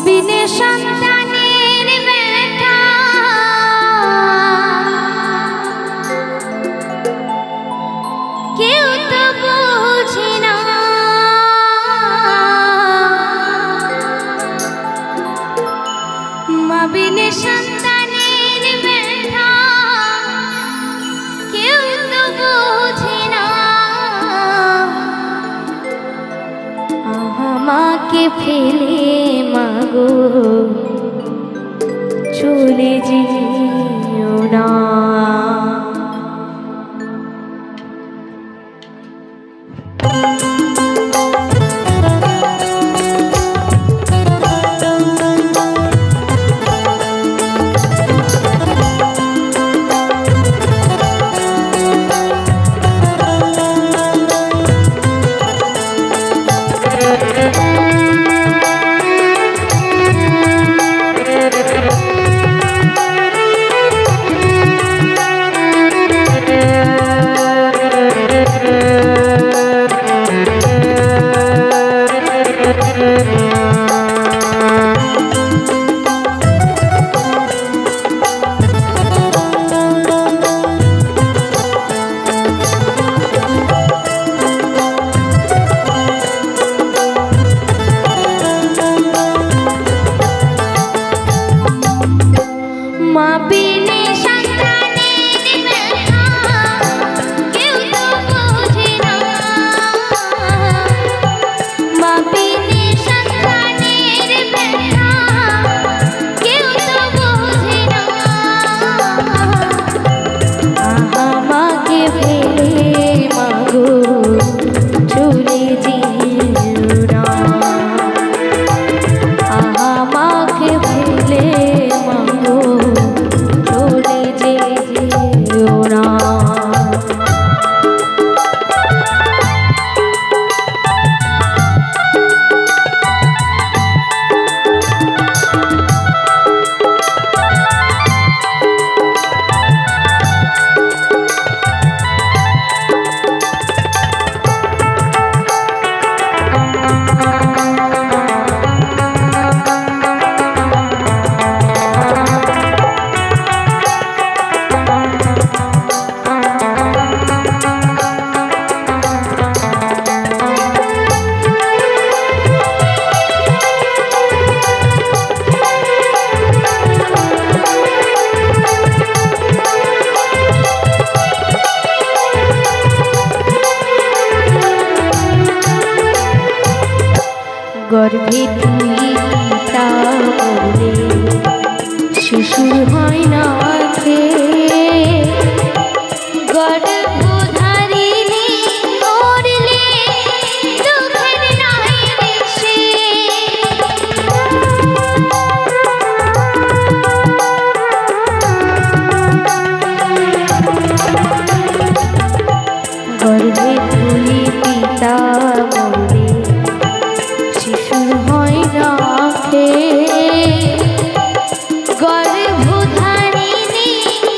বিনে সন্তানের ব্যথা কেউ তো বোঝে না। মা বিনে সন্তানের ব্যথা কেউ তো বোঝে না। আমাকে ফেলে মাগো চলে যেও না। গর্ভে তুই পিতা বলে শিশু হয় না গর্ভধারিণী মরলে দুঃখের নাই বেশি। গর্ভে তুই পিতা বলে শিশু হয় না গর্ভধারিণী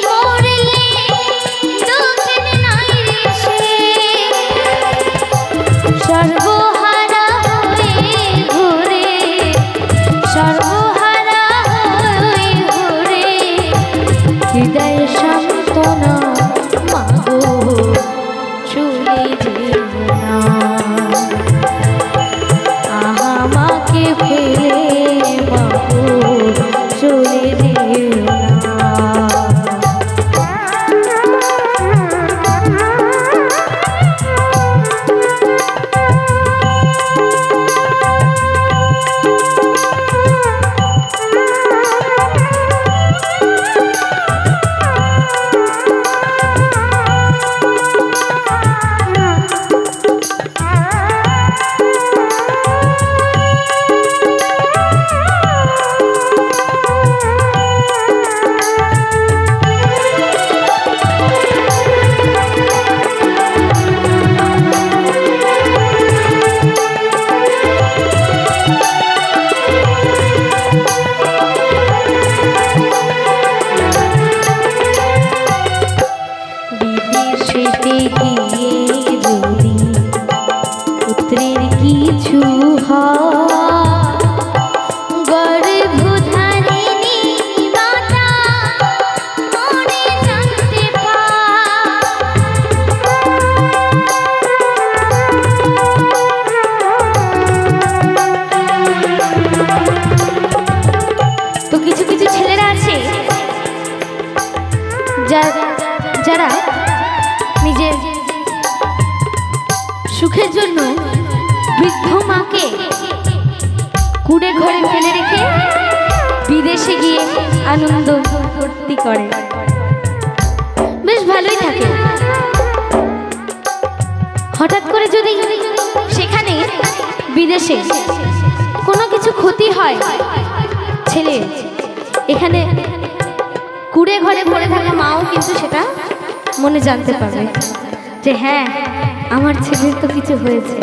মরলে দুঃখের নাই শেষ। সর্বহারা হয়ে ঘুরে সর্বহারা হয়ে ঘুরে হৃদয় সান্ত্বনা মাগো চলে যেও না। আমাকে ফেলে মাগো চলে যেও না। কুড়ে ঘরে ফেলে রেখে বিদেশে গিয়ে আনন্দ ফুর্তি করে, বেশ ভালোই থাকে। হঠাৎ করে যদি সেখানে বিদেশে কোনো কিছু ক্ষতি হয়, ছেলে এখানে কুড়ে ঘরে পড়ে থাকা মাও কিন্তু সেটা মনে জানতে পারবে যে হ্যাঁ আমার ছেলের তো কিছু হয়েছে।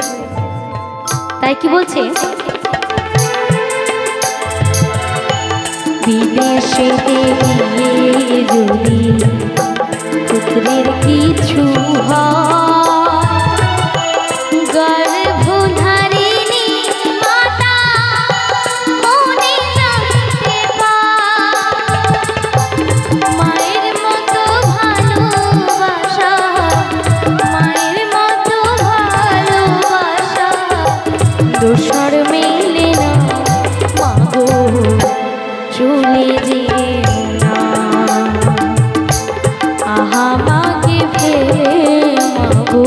তাই কি বলছে, বিদেশে গিয়ে যদি পুত্রের কিছু গর্ভধারিণী মাতা মনে জানতে মায়ের মতো ভালোবাসা, মায়ের মতো ভালোবাসা দোসর মেলে না মাগো চলে যেও না, আহা মাকে ফেলে মাগো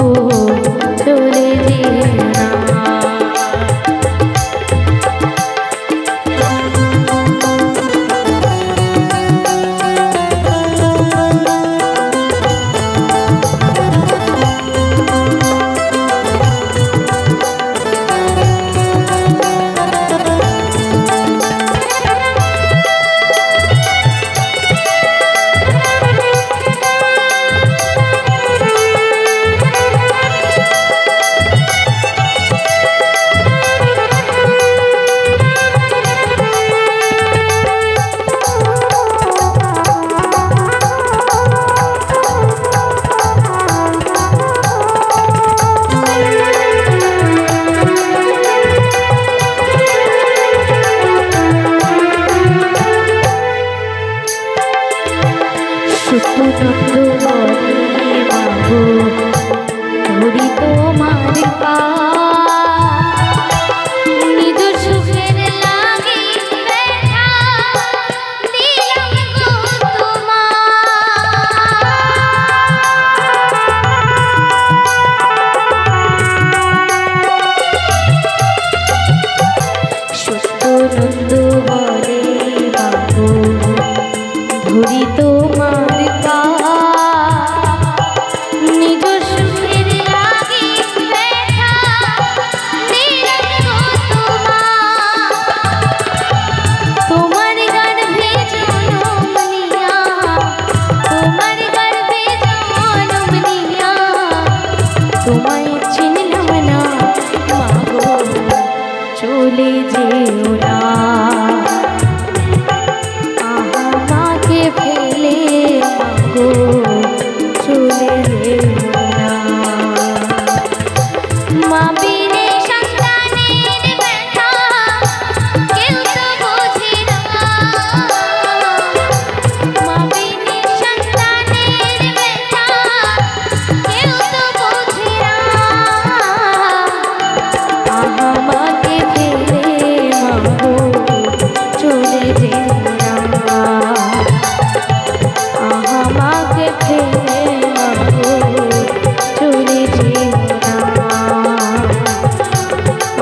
চলে যেও না। ধরি তোমার পা নিজ সুখের লাগি ব্যথা দিলাম গো তোমার সত্য নন্দ বলে বাবু ধরি তোমার পা নিজ সুখের লাগি ব্যথা দিলাম গো তোমার গর্ভে জনম নিয়া, তোমার গর্ভে জনম নিয়া তোমায় চিনলাম না মাগো চলে যেও না, আহা মাকে ফেলে মাগো চলে যেও না। মা বিনে সন্তানের ব্যথা কেউ তো বোঝে না, মা বিনে সন্তানের ব্যথা কেউ তো বোঝে না, আহা মাকে ফেলে মাগো চলে যেও না, আহা মাকে ফেলে মাগো চলে যেও না,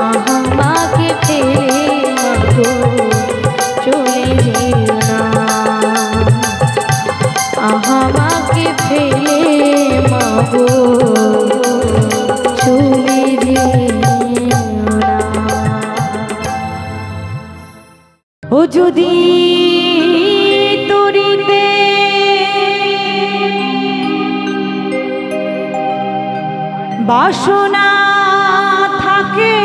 আহা মাকে ফেলে মাগো চলে যেও না, আহা মাকে ফেলে মাগো চলে যেও না। ও যদি তরিতে বাসনা থাকে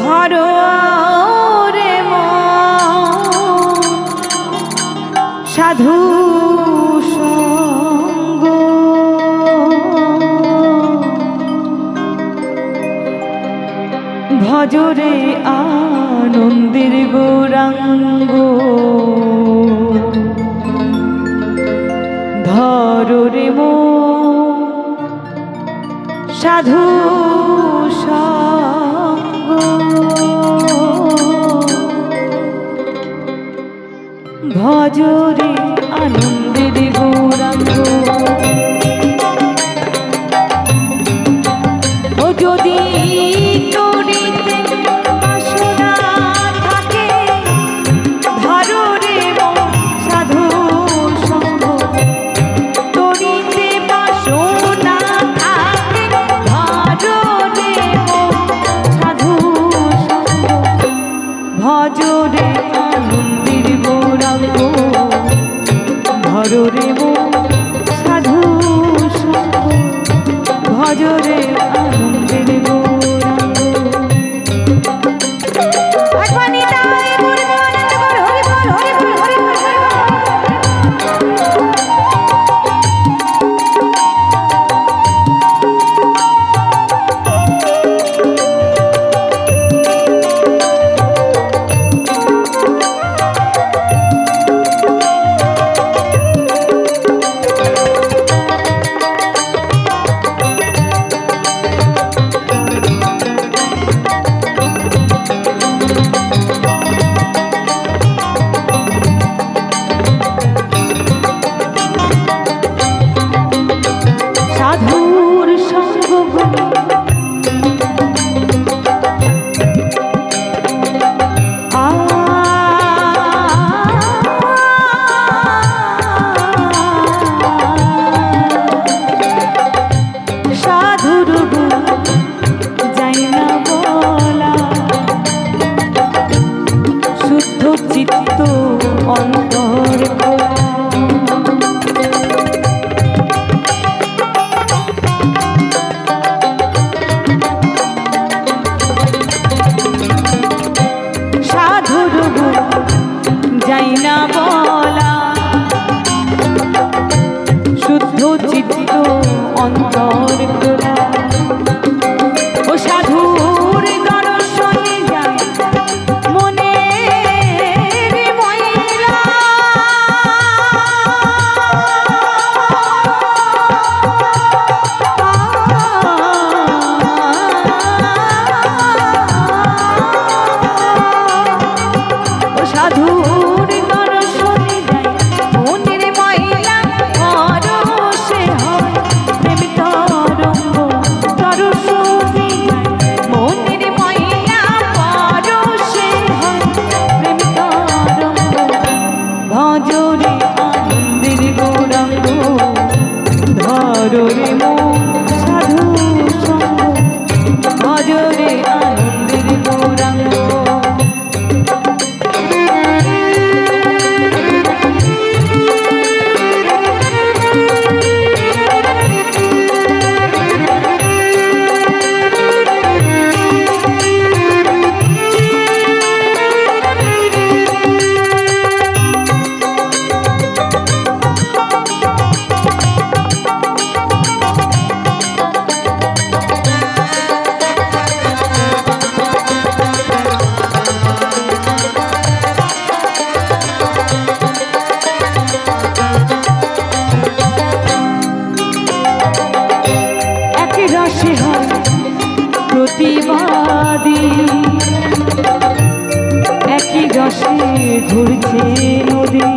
ধরো রে মন সাধু সঙ্গ, ভজরে আনন্দের গৌরাঙ্গ, ধরো রে মন সাধু সঙ্গ, ভজরে আনন্দের গৌরাঙ্গ। ও যদি তরিতে বাসনা থাকে ধরো রে মন সাধু সঙ্গ তরিতে বাসনা থাকে ধরো রে মন সাধু সঙ্গ ভজ রে আনন্দের গৌরাঙ্গ ধরো রে মন সাধু সঙ্গ ভজ রে আনন্দের গৌরাঙ্গ এখনই তাই করবে আনন্দ কর হরি বল হরি বল হরি বল হরি সাধুর সঙ্গ সাধুর যাই না বলা শুদ্ধ চিত্ত অন্তর খোলা সাধুর যাই না বলা শুদ্ধ চিত্ত অন্তর খোলা ও সাধুর দর্শনে যায় মনে ময়লা ও সাধুর দর্শনে যায় মনের ময়লা পরশে হয় প্রেম তরঙ্গ দর্শনে যায় মনের ময়লা পরশে হয় প্রেম তরঙ্গ ভজ রে আনন্দের গৌরাঙ্গ ধরো রে মন সাধু সঙ্গ ভজ রে আনন্দের গৌরাঙ্গ এক রসে হয় প্রতিবাদী একই রসে ঘুরছে নদী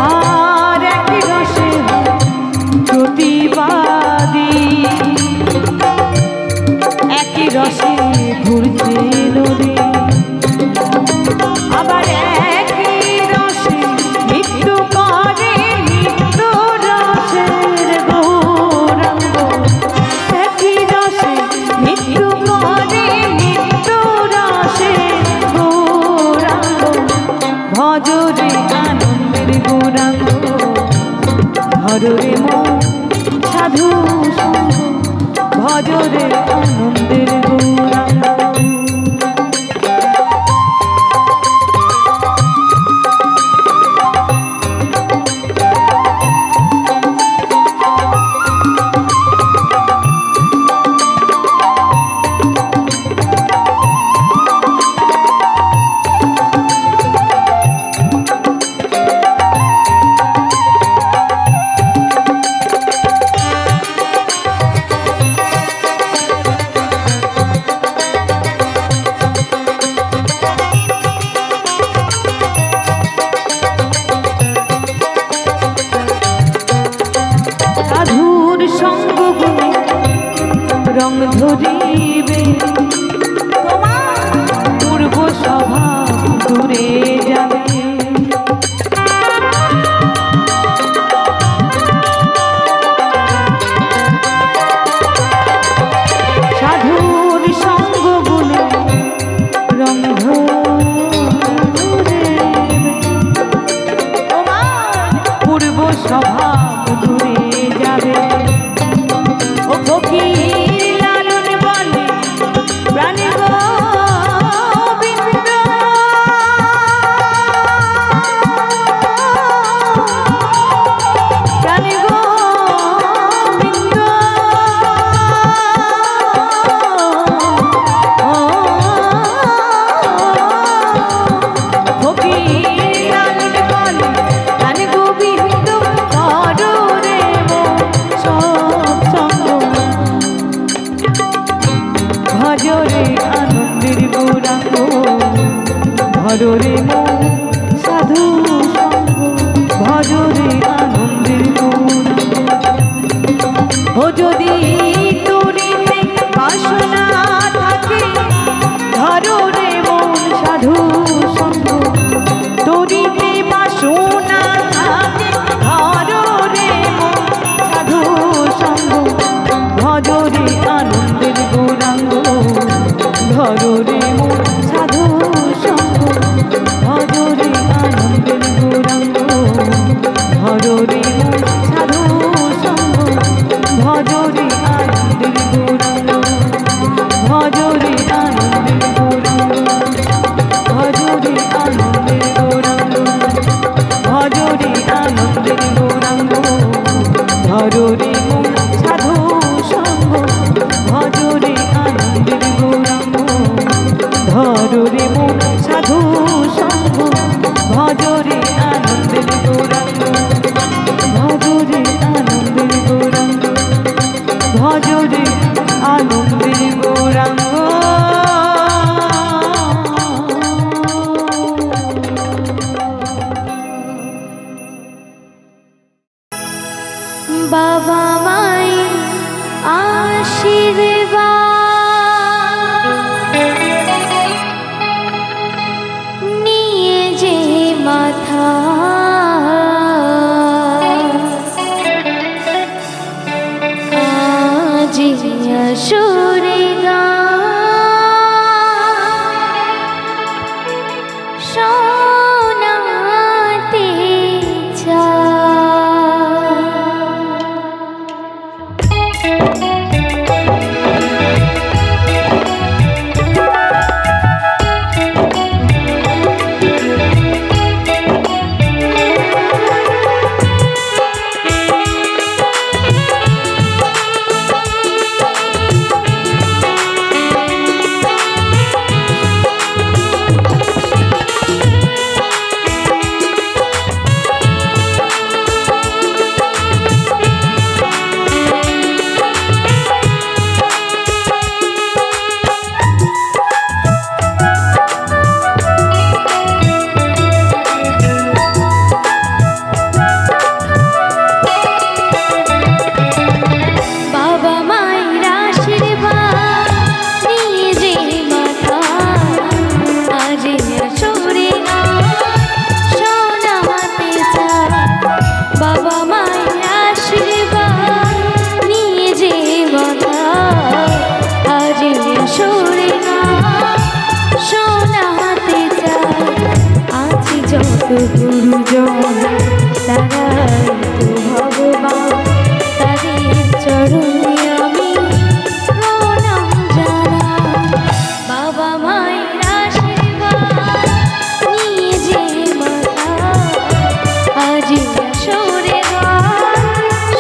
আর একই রসে হয় প্রতিবাদী একই রসে ঘুরছে নদী আবার একই রসে মৃত্যু করে মৃত্যু রসের গৌরাঙ্গ একই রসে মৃত্যু করে মৃত্যু রসের গৌরাঙ্গ ভজ রে আনন্দের গৌরাঙ্গ ধরো রে মন সাধু সঙ্গ ভজ রে আনন্দের গৌরাঙ্গ ধরিবে তোমার পূর্ব স্বভাব দূরে যাবে সাধুর সঙ্গ বলে রং ধরে তোমার পূর্ব স্বভাব দূরে যাবে ও ফকির লালন বলে প্রাণী গোবিন্দ প্রাণী গোবিন্দ ফকির লালন বলে প্রাণী গোবিন্দ ধরে সৎসঙ্গ ভজরে আনন্দের গৌরাঙ্গ ভজরে মন সাধু সঙ্গ ভজরে আনন্দের গৌরাঙ্গ ও যদি তুরিতে বাসনা থাকে ধরো রে মন সাধু সঙ্গ তুরিতে বাসনা থাকে ধরো রে মন সাধু সঙ্গ ভজরে আনন্দের গৌরাঙ্গ ধরো রে মন সাধু সঙ্গ ভজরে আনন্দের গৌরাঙ্গ ধরো রে মন সাধু সঙ্গ ভজরে আনন্দের গৌরাঙ্গ ভজরে আনন্দের গৌরাঙ্গ ভজরে আনন্দের গৌরাঙ্গ ভজরে আনন্দের গৌরাঙ্গ ধরো রে মন সাধু সঙ্গ ভজরে আনন্দের গৌরাঙ্গ ধরো রে মন সাধু সঙ্গ ভজরে আনন্দের গৌরাঙ্গ ভজরে আনন্দের গৌরাঙ্গ ভজরে আনন্দের গৌরাঙ্গ বাবা মায়ের আশীর্বাদ নিয়ে যে মাথা আজ আসরে শোনাতে গুরুজন তারাই তো ভগবান, তাদের চরণে আমি প্রণাম জানাই। বাবা মায়ের আশীর্বাদ নিয়ে যে মাথা আজ আসরে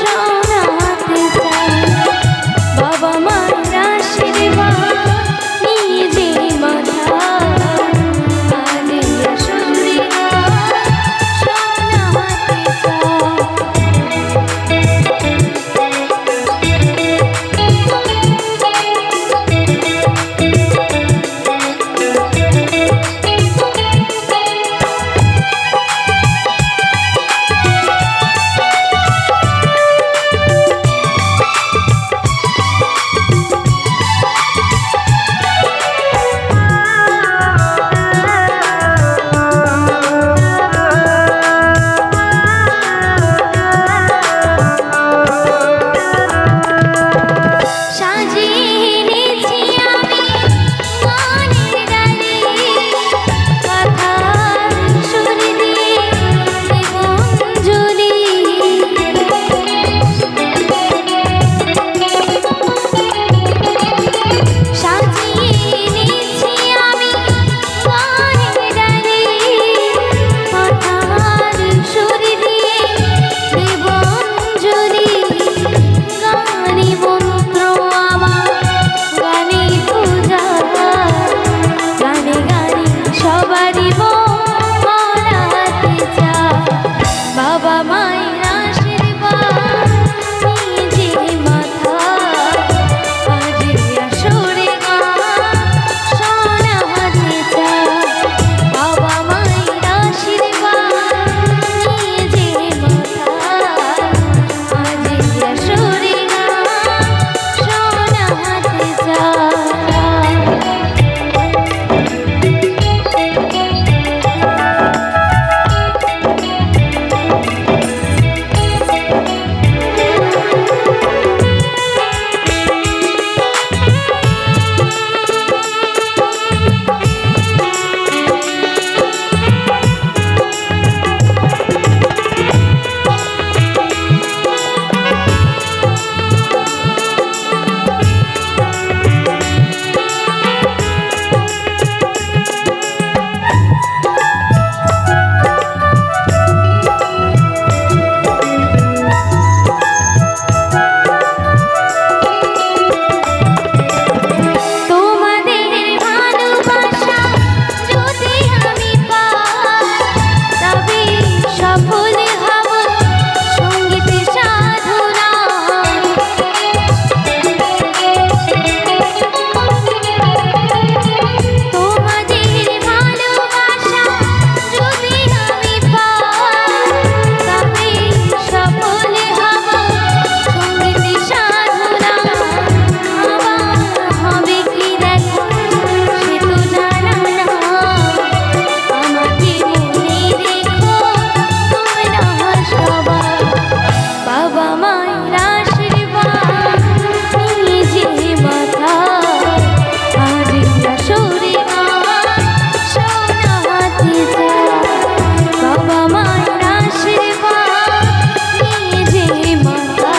শোনাতে চাই। বাবা মায়ের আশীর্বাদ নিয়ে যে মাথা আজ আসরে শোনাতে চাই। বাবা মায়ের আশীর্বাদ নিয়ে যে মাথা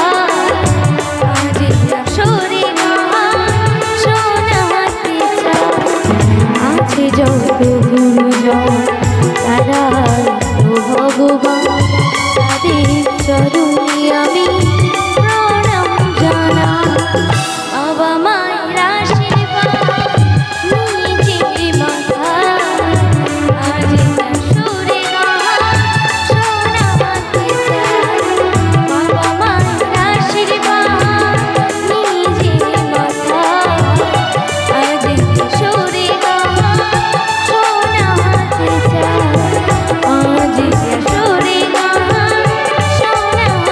আজ আসরে গান শোনাতে চাই। আছে যত গুরুজন তারা ভগবান, তাদের চরণে আমি প্রণাম জানাই। বাবা মায়ের আশীর্বাদ নিয়ে যে মাথা আজ আসরে গান শোনাতে চাই। বাবা মায়ের আশীর্বাদ নিয়ে যে মাথা আজ আসরে গান শোনাতে চাই। আজ আসরে গান শোনাতে চাই।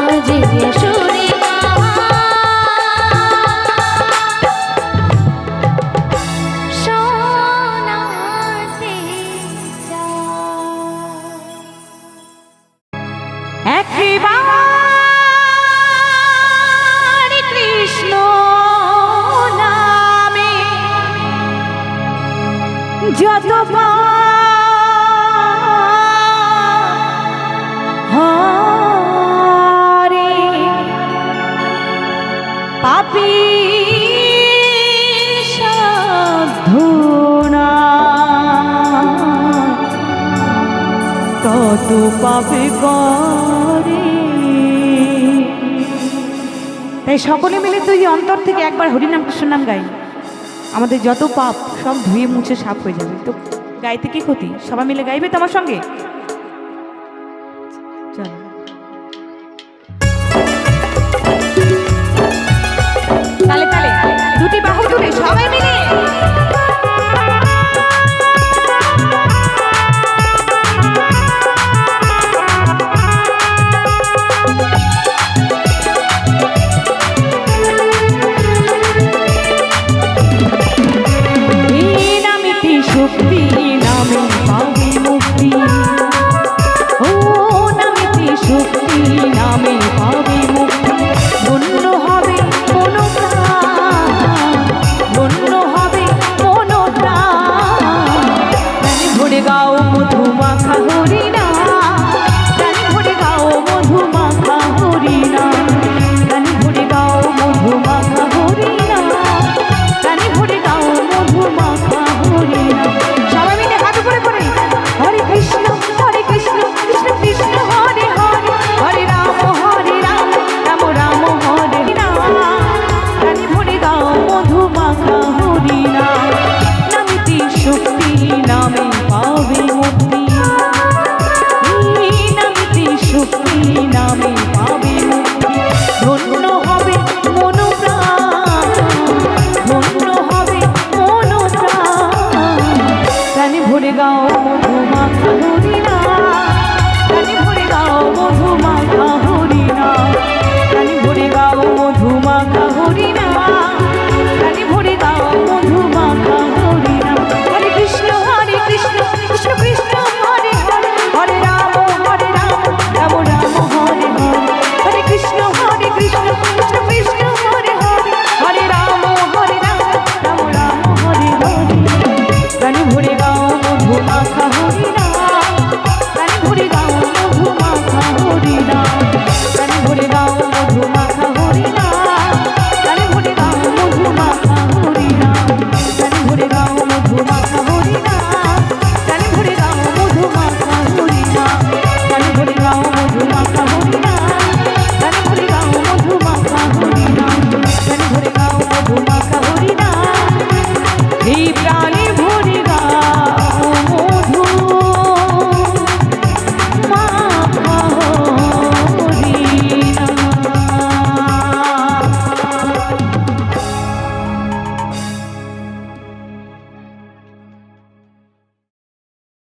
আজ আসরে একবার কৃষ্ণ নামে যত হরে পাপী সাধনা তত পাপে করে। তাই সকলে মিলে তুই অন্তর থেকে একবার হরিনাম কৃষ্ণ নাম গাই, আমাদের যত পাপ সব ধুয়ে মুছে সাফ হয়ে যাবে। তো গাইতে কি ক্ষতি, সবাই মিলে গাইবে তো আমার সঙ্গে। চলো তালে তালে দুটি বাহু তুলে সবাই মিলে